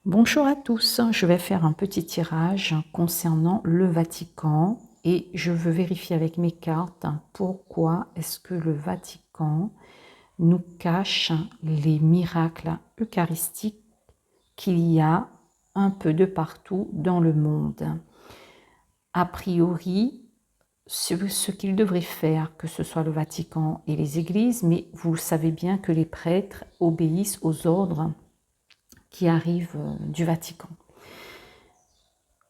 Bonjour à tous, je vais faire un petit tirage concernant le Vatican et je veux vérifier avec mes cartes pourquoi est-ce que le Vatican nous cache les miracles eucharistiques qu'il y a un peu de partout dans le monde. A priori, ce qu'ils devraient faire, que ce soit le Vatican et les églises, mais vous savez bien que les prêtres obéissent aux ordres qui arrivent du Vatican.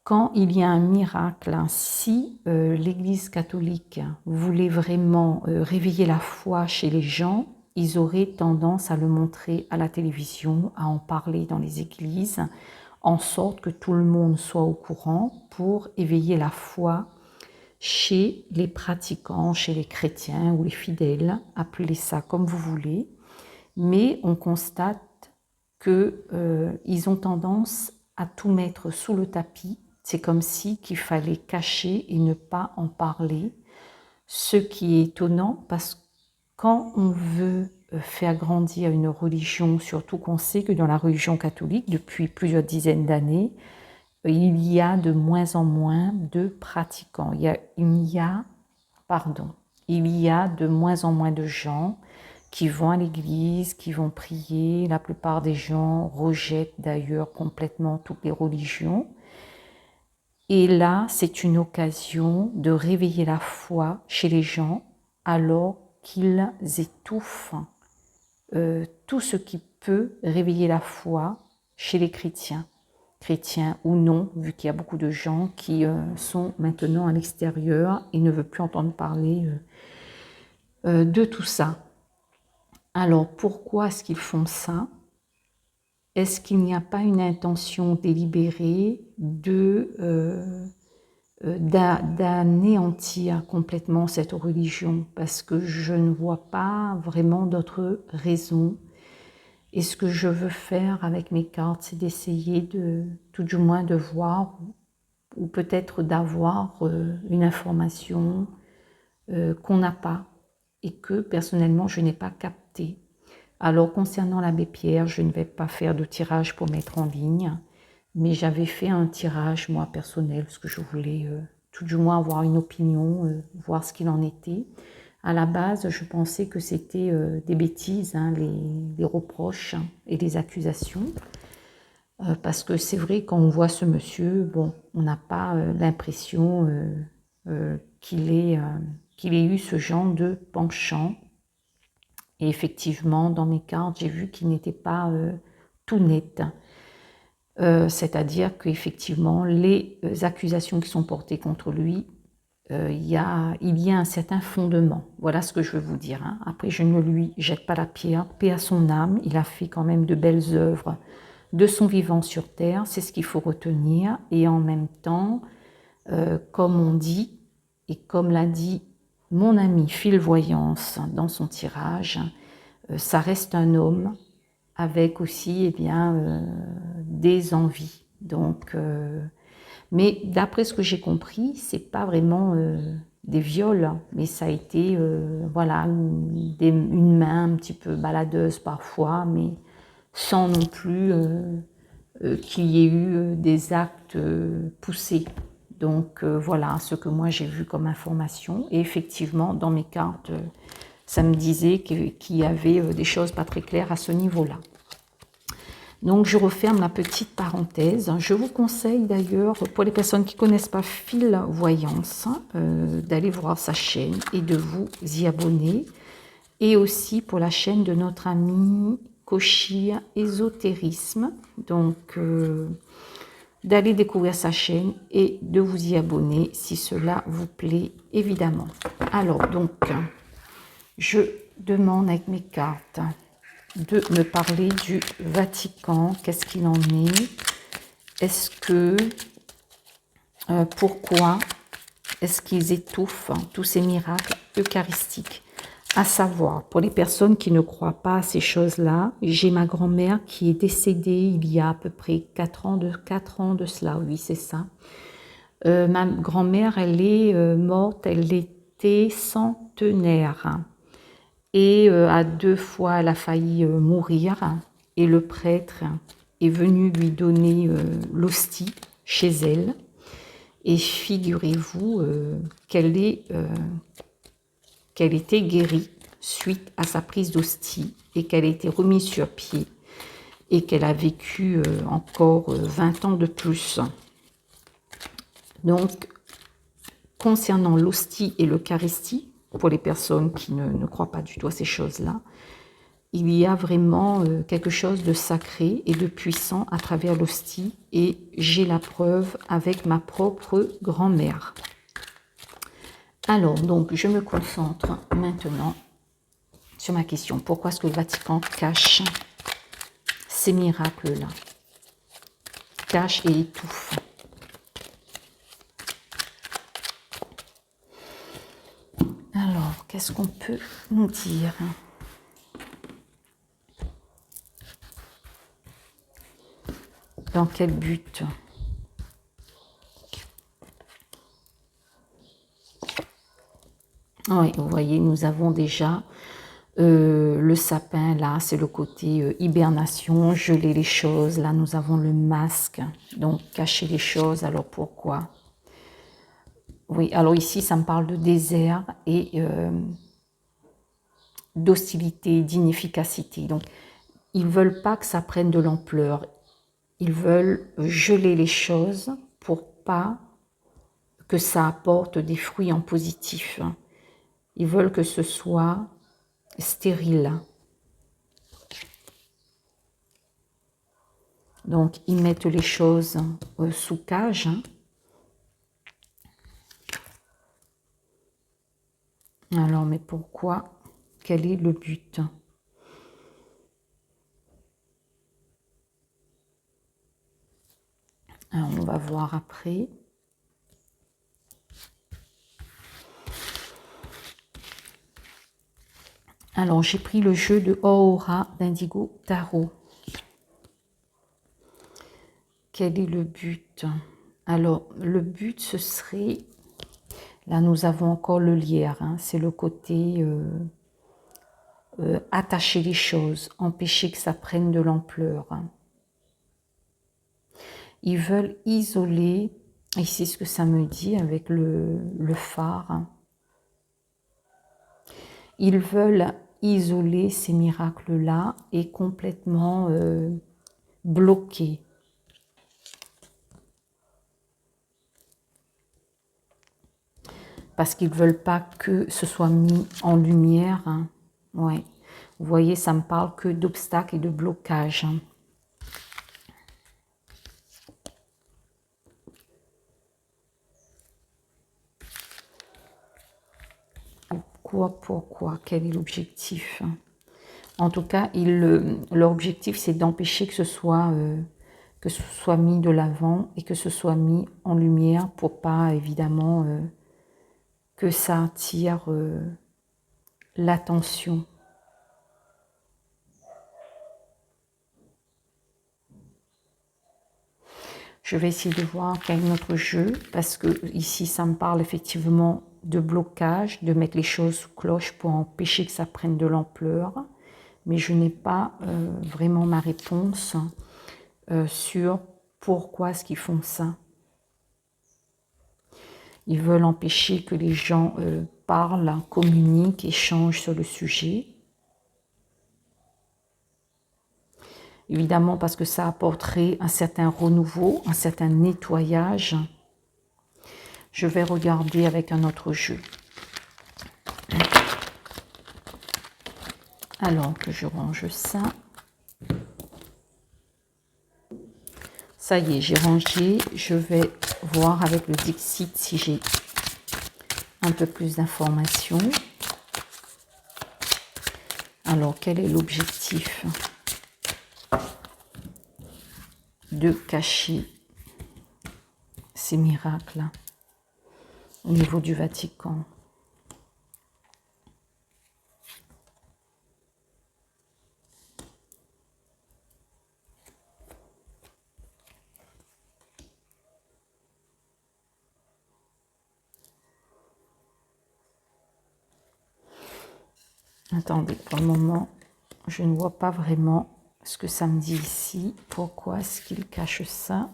Quand il y a un miracle, si l'Église catholique voulait vraiment réveiller la foi chez les gens, ils auraient tendance à le montrer à la télévision, à en parler dans les églises, en sorte que tout le monde soit au courant pour éveiller la foi chez les pratiquants, chez les chrétiens ou les fidèles, appelez ça comme vous voulez. Mais on constate qu'ils ont tendance à tout mettre sous le tapis. C'est comme si qu'il fallait cacher et ne pas en parler. Ce qui est étonnant parce que quand on veut faire grandir une religion, surtout qu'on sait que dans la religion catholique, depuis plusieurs dizaines d'années, il y a de moins en moins de pratiquants. Il y a de moins en moins de gens qui vont à l'église, qui vont prier. La plupart des gens rejettent d'ailleurs complètement toutes les religions. Et là, c'est une occasion de réveiller la foi chez les gens alors qu'ils étouffent tout ce qui peut réveiller la foi chez les chrétiens. Chrétiens ou non, vu qu'il y a beaucoup de gens qui sont maintenant à l'extérieur et ne veulent plus entendre parler de tout ça. Alors, pourquoi est-ce qu'ils font ça? Est-ce qu'il n'y a pas une intention délibérée d'anéantir complètement cette religion? Parce que je ne vois pas vraiment d'autres raisons. Et ce que je veux faire avec mes cartes, c'est d'essayer tout du moins de voir ou peut-être d'avoir une information qu'on n'a pas et que personnellement je n'ai pas captée. Alors concernant l'abbé Pierre, je ne vais pas faire de tirage pour mettre en ligne, mais j'avais fait un tirage moi personnel parce que je voulais tout du moins avoir une opinion, voir ce qu'il en était. À la base, je pensais que c'était des bêtises, hein, les reproches et les accusations. Parce que c'est vrai, quand on voit ce monsieur, bon, on n'a pas l'impression qu'il ait eu ce genre de penchant. Et effectivement, dans mes cartes, j'ai vu qu'il n'était pas tout net. C'est-à-dire qu'effectivement, les accusations qui sont portées contre lui, il y a un certain fondement. Voilà ce que je veux vous dire. Hein. Après, je ne lui jette pas la pierre. Paix à son âme. Il a fait quand même de belles œuvres de son vivant sur terre. C'est ce qu'il faut retenir. Et en même temps, comme on dit, et comme l'a dit mon ami Phil Voyance dans son tirage, ça reste un homme avec aussi des envies. Donc, mais d'après ce que j'ai compris, c'est pas vraiment des viols, mais ça a été voilà, une main un petit peu baladeuse parfois, mais sans non plus qu'il y ait eu des actes poussés. Donc voilà ce que moi j'ai vu comme information. Et effectivement, dans mes cartes, ça me disait qu'il y avait des choses pas très claires à ce niveau-là. Donc je referme la petite parenthèse. Je vous conseille d'ailleurs, pour les personnes qui ne connaissent pas Phil Voyance, d'aller voir sa chaîne et de vous y abonner. Et aussi pour la chaîne de notre ami Kochir Ésotérisme. Donc d'aller découvrir sa chaîne et de vous y abonner si cela vous plaît évidemment. Alors donc, je demande avec mes cartes de me parler du Vatican. Qu'est-ce qu'il en est? Est-ce que, pourquoi est-ce qu'ils étouffent tous ces miracles eucharistiques? À savoir, pour les personnes qui ne croient pas à ces choses-là, j'ai ma grand-mère qui est décédée il y a à peu près 4 ans de cela, oui c'est ça. Ma grand-mère, elle est morte, elle était centenaire. Et à 2 fois, elle a failli mourir. Et le prêtre est venu lui donner l'hostie chez elle. Et figurez-vous qu'elle était guérie suite à sa prise d'hostie et qu'elle a été remise sur pied et qu'elle a vécu encore 20 ans de plus. Donc, concernant l'hostie et l'eucharistie, pour les personnes qui ne croient pas du tout à ces choses-là, il y a vraiment quelque chose de sacré et de puissant à travers l'hostie, et j'ai la preuve avec ma propre grand-mère. Alors, donc, je me concentre maintenant sur ma question. Pourquoi est-ce que le Vatican cache ces miracles-là? Cache et étouffe. Alors, qu'est-ce qu'on peut nous dire? Dans quel but? Oui, vous voyez, nous avons déjà le sapin, là, c'est le côté hibernation, geler les choses. Là, nous avons le masque, donc cacher les choses. Alors, pourquoi? Oui, alors ici, ça me parle de désert et d'hostilité, d'inefficacité. Donc, ils ne veulent pas que ça prenne de l'ampleur. Ils veulent geler les choses pour pas que ça apporte des fruits en positif. Ils veulent que ce soit stérile. Donc, ils mettent les choses sous cage. Alors, mais pourquoi? Quel est le but? Alors, on va voir après. Alors, j'ai pris le jeu de Aura d'Indigo Tarot. Quel est le but? Alors, le but, ce serait... Là, nous avons encore le lierre. Hein, c'est le côté attacher les choses, empêcher que ça prenne de l'ampleur. Hein. Ils veulent isoler, ici ce que ça me dit avec le phare. Hein. Ils veulent isoler ces miracles-là et complètement bloquer. Parce qu'ils ne veulent pas que ce soit mis en lumière. Hein. Ouais. Vous voyez, ça me parle que d'obstacles et de blocages. Hein. Pourquoi? Quel est l'objectif? En tout cas, leur objectif, c'est d'empêcher que ce soit mis de l'avant et que ce soit mis en lumière pour pas, évidemment, que ça attire l'attention. Je vais essayer de voir quel est notre jeu, parce que ici, ça me parle effectivement de blocage, de mettre les choses sous cloche pour empêcher que ça prenne de l'ampleur. Mais je n'ai pas vraiment ma réponse sur pourquoi est-ce qu'ils font ça. Ils veulent empêcher que les gens parlent, communiquent, échangent sur le sujet. Évidemment parce que ça apporterait un certain renouveau, un certain nettoyage. Je vais regarder avec un autre jeu. Alors que je range ça. Ça y est, j'ai rangé. Je vais voir avec le Dixit si j'ai un peu plus d'informations. Alors, quel est l'objectif? De cacher ces miracles au niveau du Vatican. Attendez, pour le moment, je ne vois pas vraiment ce que ça me dit ici. Pourquoi est-ce qu'il cache ça?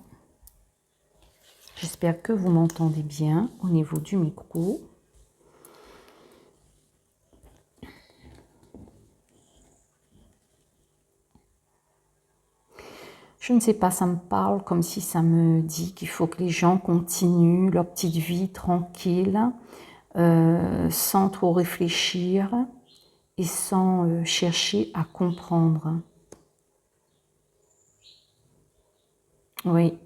J'espère que vous m'entendez bien au niveau du micro. Je ne sais pas, ça me parle comme si ça me dit qu'il faut que les gens continuent leur petite vie tranquille, sans trop réfléchir et sans chercher à comprendre. Oui.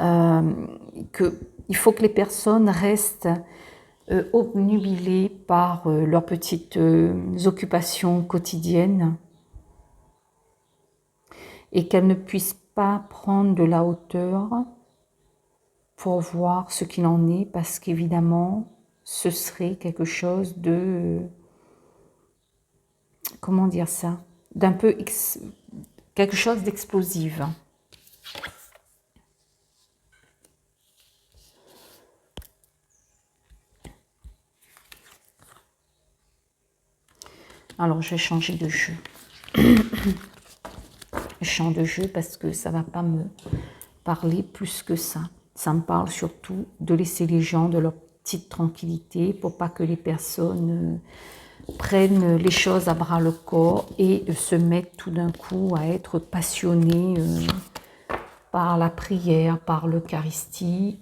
Il faut que les personnes restent obnubilées par leurs petites occupations quotidiennes et qu'elles ne puissent pas prendre de la hauteur pour voir ce qu'il en est, parce qu'évidemment, ce serait quelque chose de... comment dire ça? D'un peu... quelque chose d'explosif. Alors, je vais changer de jeu. Je change de jeu parce que ça ne va pas me parler plus que ça. Ça me parle surtout de laisser les gens de leur petite tranquillité pour pas que les personnes prennent les choses à bras le corps et se mettent tout d'un coup à être passionnés par la prière, par l'Eucharistie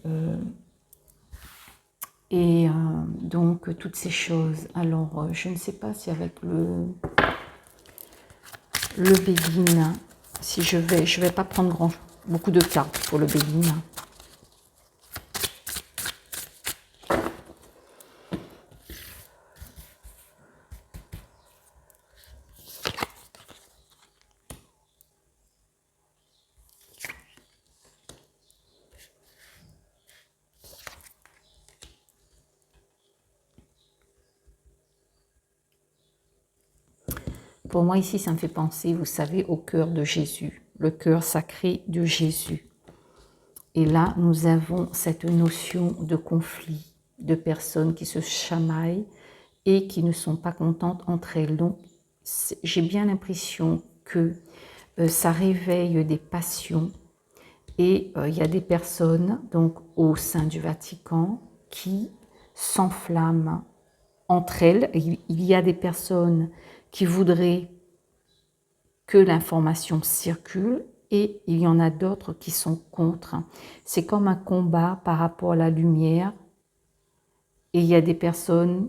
et donc toutes ces choses. Alors, je ne sais pas si avec le Béguine, si je vais pas prendre beaucoup de cartes pour le Béguine. Pour moi, ici, ça me fait penser, vous savez, au cœur de Jésus, le cœur sacré de Jésus. Et là, nous avons cette notion de conflit, de personnes qui se chamaillent et qui ne sont pas contentes entre elles. Donc, j'ai bien l'impression que ça réveille des passions et il y a des personnes, donc au sein du Vatican, qui s'enflamment entre elles. Il y a des personnes qui voudraient que l'information circule et il y en a d'autres qui sont contre. C'est comme un combat par rapport à la lumière et il y a des personnes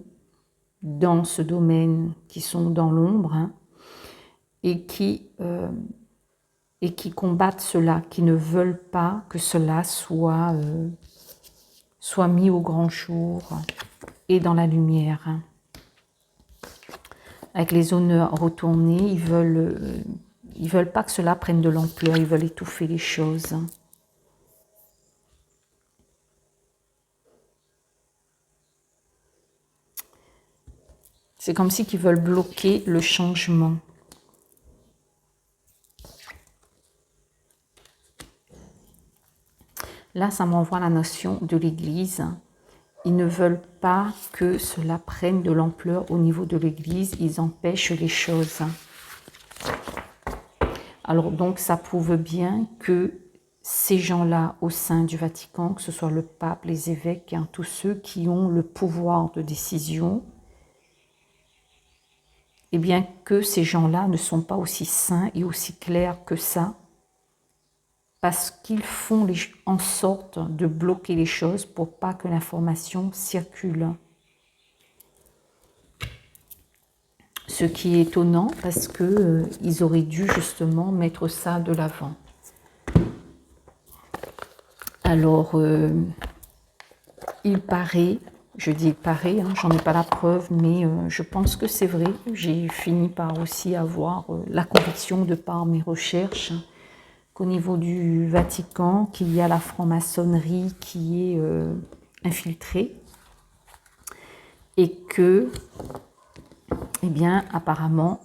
dans ce domaine qui sont dans l'ombre et qui combattent cela, qui ne veulent pas que cela soit mis au grand jour et dans la lumière. Avec les honneurs retournés, ils veulent pas que cela prenne de l'ampleur, ils veulent étouffer les choses. C'est comme si ils veulent bloquer le changement. Là, ça m'envoie la notion de l'Église. Ils ne veulent pas que cela prenne de l'ampleur au niveau de l'Église. Ils empêchent les choses. Alors donc, ça prouve bien que ces gens-là au sein du Vatican, que ce soit le pape, les évêques, tous ceux qui ont le pouvoir de décision, eh bien que ces gens-là ne sont pas aussi saints et aussi clairs que ça, parce qu'ils font en sorte de bloquer les choses pour pas que l'information circule. Ce qui est étonnant parce que ils auraient dû justement mettre ça de l'avant. Alors, il paraît, je dis il paraît, j'en ai pas la preuve, mais je pense que c'est vrai. J'ai fini par aussi avoir la conviction de par mes recherches qu'au niveau du Vatican, qu'il y a la franc-maçonnerie qui est infiltrée et que, eh bien, apparemment,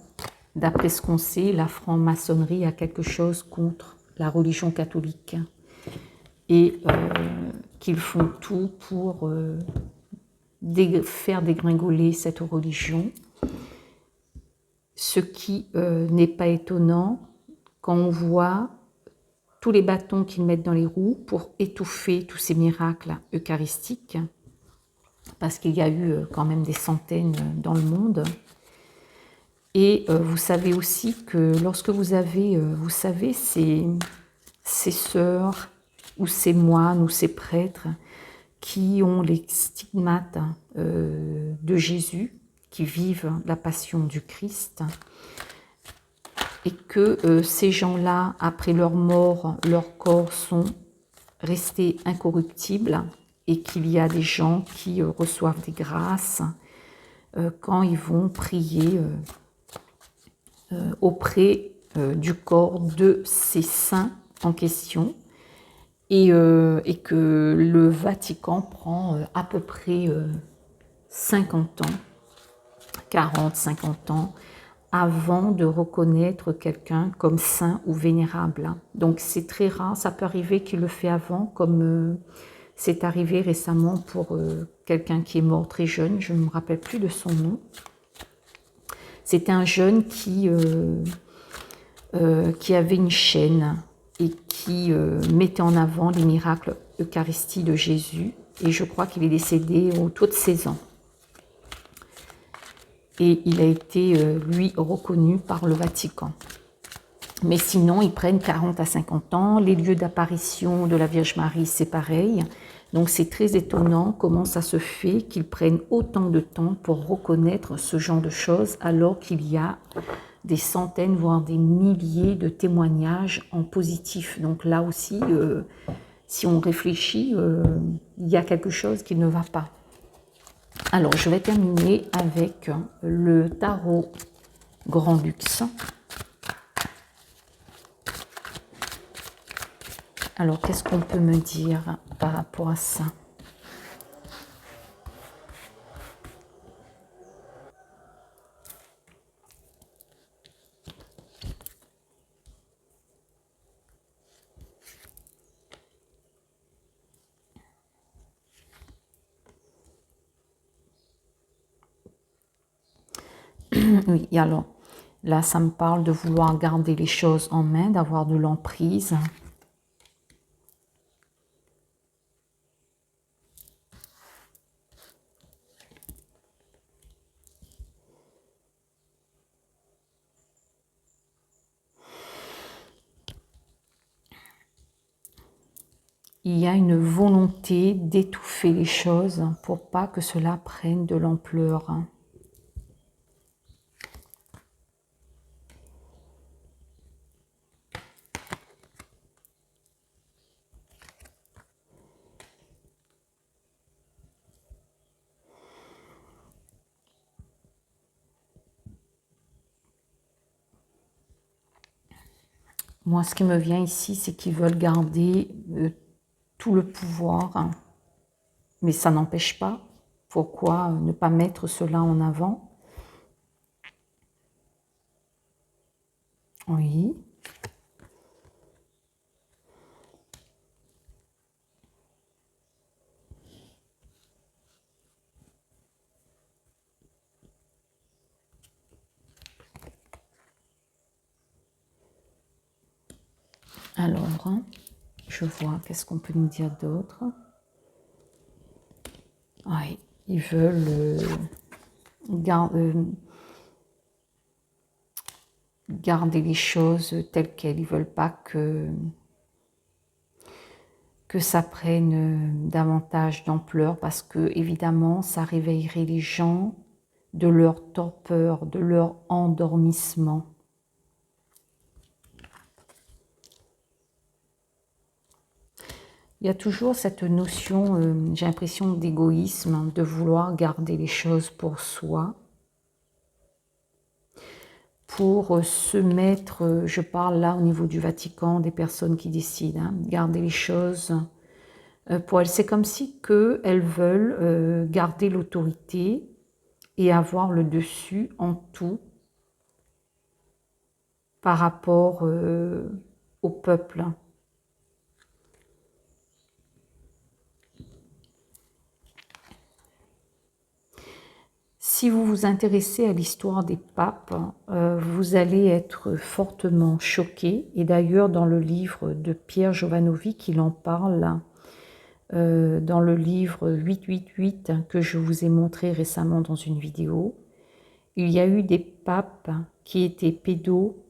d'après ce qu'on sait, la franc-maçonnerie a quelque chose contre la religion catholique et qu'ils font tout pour faire dégringoler cette religion ce qui n'est pas étonnant quand on voit tous les bâtons qu'ils mettent dans les roues pour étouffer tous ces miracles eucharistiques, parce qu'il y a eu quand même des centaines dans le monde. Et vous savez aussi que lorsque vous avez, vous savez, ces sœurs ou ces moines ou ces prêtres qui ont les stigmates de Jésus, qui vivent la passion du Christ, et que ces gens-là, après leur mort, leurs corps sont restés incorruptibles, et qu'il y a des gens qui reçoivent des grâces quand ils vont prier auprès du corps de ces saints en question, et que le Vatican prend à peu près 50 ans, 40, 50 ans, avant de reconnaître quelqu'un comme saint ou vénérable. Donc c'est très rare, ça peut arriver qu'il le fait avant, comme c'est arrivé récemment pour quelqu'un qui est mort très jeune, je ne me rappelle plus de son nom. C'était un jeune qui avait une chaîne et qui mettait en avant les miracles Eucharistie de Jésus. Et je crois qu'il est décédé autour de 16 ans. Et il a été, lui, reconnu par le Vatican. Mais sinon, ils prennent 40 à 50 ans. Les lieux d'apparition de la Vierge Marie, c'est pareil. Donc c'est très étonnant comment ça se fait qu'ils prennent autant de temps pour reconnaître ce genre de choses, alors qu'il y a des centaines, voire des milliers de témoignages en positif. Donc là aussi, si on réfléchit, il y a quelque chose qui ne va pas. Alors, je vais terminer avec le tarot Grand Luxe. Alors, qu'est-ce qu'on peut me dire par rapport à ça ? Oui, alors, là, ça me parle de vouloir garder les choses en main, d'avoir de l'emprise. Il y a une volonté d'étouffer les choses pour pas que cela prenne de l'ampleur. Moi, ce qui me vient ici, c'est qu'ils veulent garder tout le pouvoir, mais ça n'empêche pas. Pourquoi ne pas mettre cela en avant? Oui. Alors, je vois, qu'est-ce qu'on peut nous dire d'autre? Oui, ils veulent garder les choses telles quelles. Ils ne veulent pas que ça prenne davantage d'ampleur, parce que, évidemment, ça réveillerait les gens de leur torpeur, de leur endormissement. Il y a toujours cette notion, j'ai l'impression, d'égoïsme, de vouloir garder les choses pour soi, pour se mettre, je parle là au niveau du Vatican, des personnes qui décident, hein, garder les choses pour elles. C'est comme si elles veulent garder l'autorité et avoir le dessus en tout par rapport au peuple. Si vous vous intéressez à l'histoire des papes, vous allez être fortement choqué. Et d'ailleurs, dans le livre de Pierre Jovanovic, il en parle dans le livre 888 que je vous ai montré récemment dans une vidéo. Il y a eu des papes qui étaient pédos,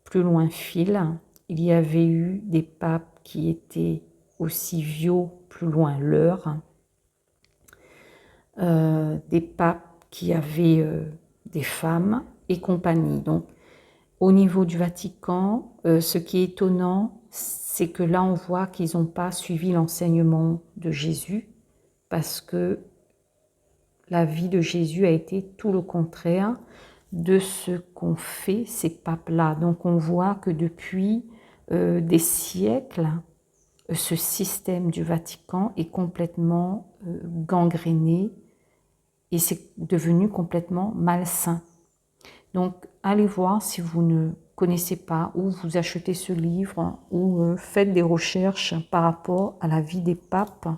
plus loin fil. Il y avait eu des papes qui étaient aussi vieux, plus loin l'heure. Des papes qui avaient des femmes et compagnie. Donc, au niveau du Vatican, ce qui est étonnant, c'est que là, on voit qu'ils n'ont pas suivi l'enseignement de Jésus, parce que la vie de Jésus a été tout le contraire de ce qu'ont fait ces papes-là. Donc, on voit que depuis des siècles, ce système du Vatican est complètement gangréné, et c'est devenu complètement malsain. Donc, allez voir si vous ne connaissez pas, ou vous achetez ce livre, ou faites des recherches par rapport à la vie des papes,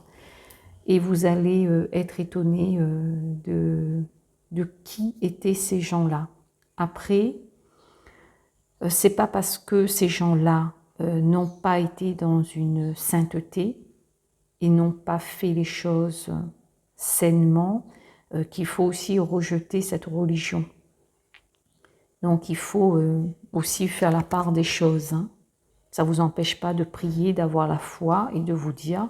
et vous allez être étonné de qui étaient ces gens-là. Après, c'est pas parce que ces gens-là n'ont pas été dans une sainteté et n'ont pas fait les choses sainement, qu'il faut aussi rejeter cette religion. Donc il faut aussi faire la part des choses. Hein. Ça ne vous empêche pas de prier, d'avoir la foi et de vous dire,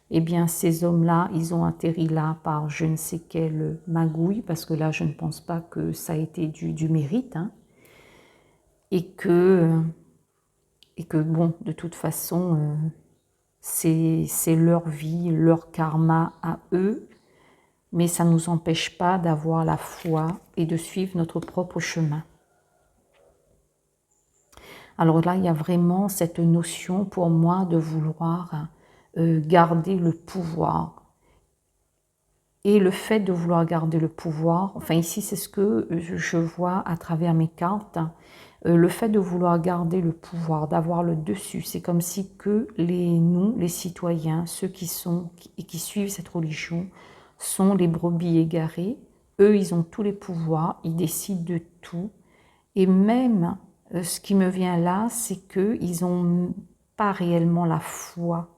eh bien ces hommes-là, ils ont atterri là par je ne sais quelle magouille, parce que là je ne pense pas que ça a été du mérite, hein. Et que bon, de toute façon, c'est leur vie, leur karma à eux, mais ça ne nous empêche pas d'avoir la foi et de suivre notre propre chemin. Alors là, il y a vraiment cette notion pour moi de vouloir garder le pouvoir. Et le fait de vouloir garder le pouvoir, enfin ici c'est ce que je vois à travers mes cartes, le fait de vouloir garder le pouvoir, d'avoir le dessus, c'est comme si que nous, les citoyens, ceux qui suivent cette religion, sont les brebis égarées. Eux, ils ont tous les pouvoirs, ils décident de tout. Et même, ce qui me vient là, c'est qu'ils n'ont pas réellement la foi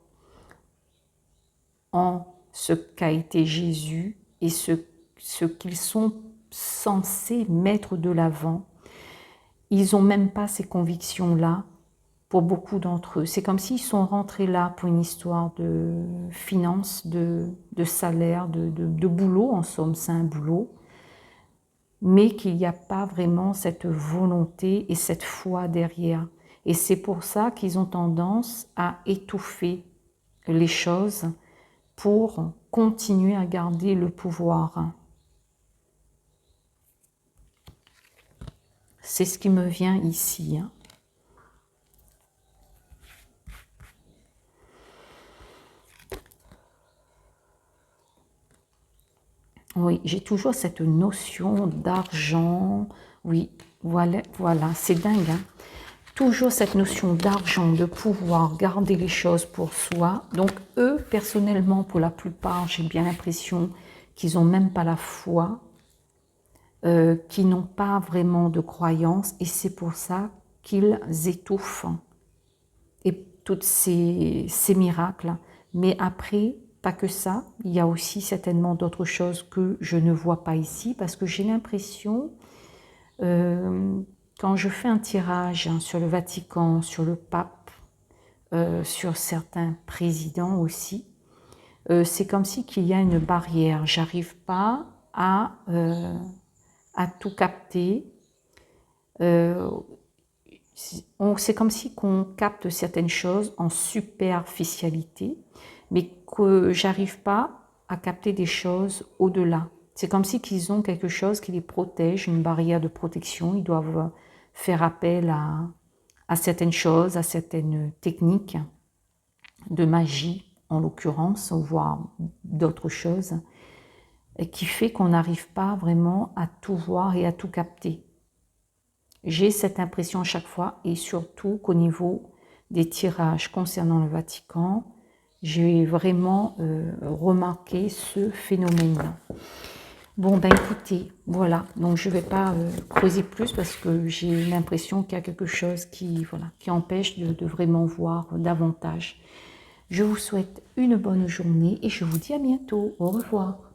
en ce qu'a été Jésus et ce qu'ils sont censés mettre de l'avant. Ils n'ont même pas ces convictions-là pour beaucoup d'entre eux. C'est comme s'ils sont rentrés là pour une histoire de finances, de salaire, de boulot, en somme, c'est un boulot, mais qu'il n'y a pas vraiment cette volonté et cette foi derrière. Et c'est pour ça qu'ils ont tendance à étouffer les choses pour continuer à garder le pouvoir. C'est ce qui me vient ici. Oui, j'ai toujours cette notion d'argent. Oui, voilà, c'est dingue. Hein? Toujours cette notion d'argent, de pouvoir garder les choses pour soi. Donc eux, personnellement, pour la plupart, j'ai bien l'impression qu'ils n'ont même pas la foi, qu'ils n'ont pas vraiment de croyance, et c'est pour ça qu'ils étouffent et tous ces miracles. Mais après, pas que ça, il y a aussi certainement d'autres choses que je ne vois pas ici, parce que j'ai l'impression, quand je fais un tirage sur le Vatican, sur le pape, sur certains présidents aussi, c'est comme si qu'il y a une barrière. J'arrive pas à tout capter. C'est comme si qu'on capte certaines choses en superficialité, mais que j'arrive pas à capter des choses au-delà. C'est comme si qu'ils ont quelque chose qui les protège, une barrière de protection. Ils doivent faire appel à certaines choses, à certaines techniques de magie, en l'occurrence, voire d'autres choses, et qui fait qu'on n'arrive pas vraiment à tout voir et à tout capter. J'ai cette impression à chaque fois, et surtout qu'au niveau des tirages concernant le Vatican, j'ai vraiment remarqué ce phénomène-là. Bon, ben écoutez, voilà. Donc, je ne vais pas creuser plus parce que j'ai l'impression qu'il y a quelque chose qui, voilà, qui empêche de vraiment voir davantage. Je vous souhaite une bonne journée et je vous dis à bientôt. Au revoir.